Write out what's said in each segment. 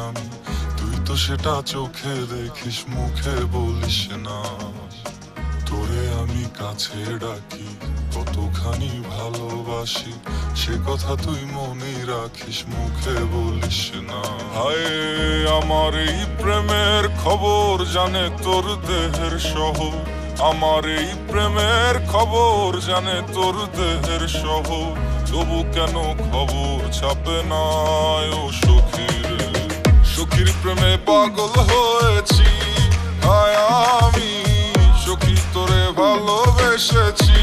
আমি, তুই তো সেটা চোখে দেখিস, মুখে বলিস না। তোরে আমি কাছে ডাকি, কতখানি ভালোবাসি, সে কথা তুই মনে রাখিস, মুখে বলিস না। হায় আমার এই প্রেমের খবর জানে তোর দেহের শহর, আমার এই প্রেমের খবর জানে তোর দেহের শহর, তবু কেন খবর ছাপে না ও সখীর। সখীর প্রেমে পাগল হয়েছি হায় আমি, সখী তোরে ভালোবেসেছি।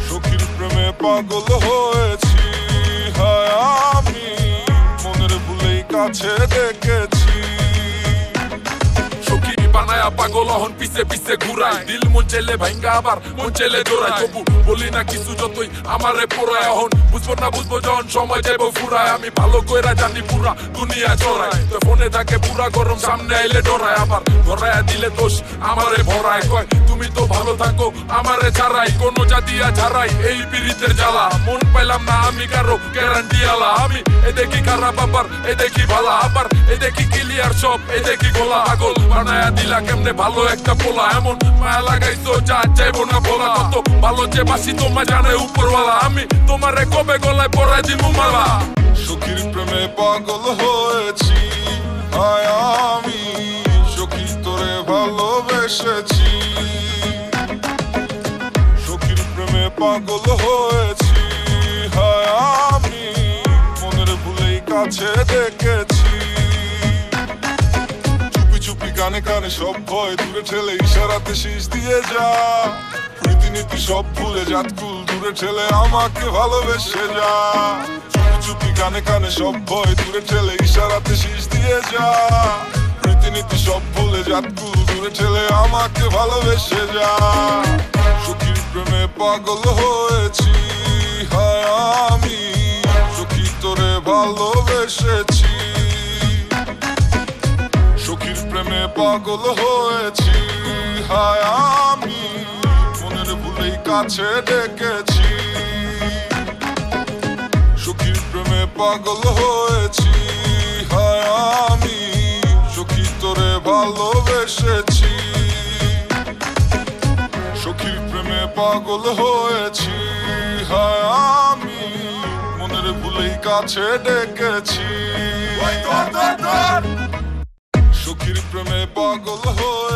সখীর প্রেমে পাগল হয়েছি হায় আমি, মনের ভুলেই কাছে ডেকেছি। সখী বানায়া পাগল হন পিছে পিছে ঘুরায়, দিল মন চাইলে ভাঙ্গা আবার মন চাইলে জোড়ায়। তবু বলি না কিছু যতই আমারে পোড়ায়, হন বুঝবো না বুঝবো যখন সময় যাইব ফুরায়। আমি ভালো কইরা জানি পুরা দুনিয়া চড়ায়, তো ফোনে থাকে পুরা গরম, সামনে আইলে ডরায়। আবার ধরায়া দিলে দোষ আমারে ভরায়, কয় তুমি তো ভালো থাকো আমারে ছাড়াই, কোনো জাতিয়া ছাড়াই এই পীড়িতের জ্বালা। মন পাইলাম না আমি কারো গ্যারান্টি আলা, আমি এ দেখি খারাপ আবার এ দেখি ভালা, আবার এ দেখি ক্লিয়ার সব এ দেখি গোলা। পাগল বানায়া দিলা কেমনে ভালো একটা পোলা, এমন মায়া লাগাইছো যা চাইবো না বলা। কত ভালো যে বাসি তোমায় জানে উপরওয়ালা, আমি তোমারে কবে গলায় পরাই দিমু মালা। সখীর প্রেমে পাগল হয়েছি হায় আমি, সখী তোরে ভালোবেসেছি। সখীর প্রেমে পাগল হয়েছি হায় আমি, মনের ভুলেই কাছে ডেকেছি। চুপি চুপি কানে কানে সব ভয় দূরে ঠেলে ইশারাতে শীষ দিয়ে যা। রীতিনীতি সব ভুলে জাতকুল দূরে ঠেলে আমাকে ভালোবেসে যা। চুপি চুপি কানে কানে সব ভয় দূরে ঠেলে ইশারাতে শীষ দিয়ে যা। রীতিনীতি সব ভুলে জাতকুল দূরে ঠেলে আমাকে ভালোবেসে যা। সখীর প্রেমে পাগল হয়েছি হায় আমি, সখী তোরে ভালোবেসেছি। সখীর প্রেমে পাগল হয়েছি হায় আমি, মনের ভুলেই কাছে ডেকেছি। সখীর প্রেমে পাগল হয়েছি হায় আমি, সখী তোরে ভালোবেসেছি। সখীর প্রেমে পাগল হয়েছি হায় আমি, মনের ভুলেই কাছে ডেকেছি। সখীর প্রেমে পাগল হয়ে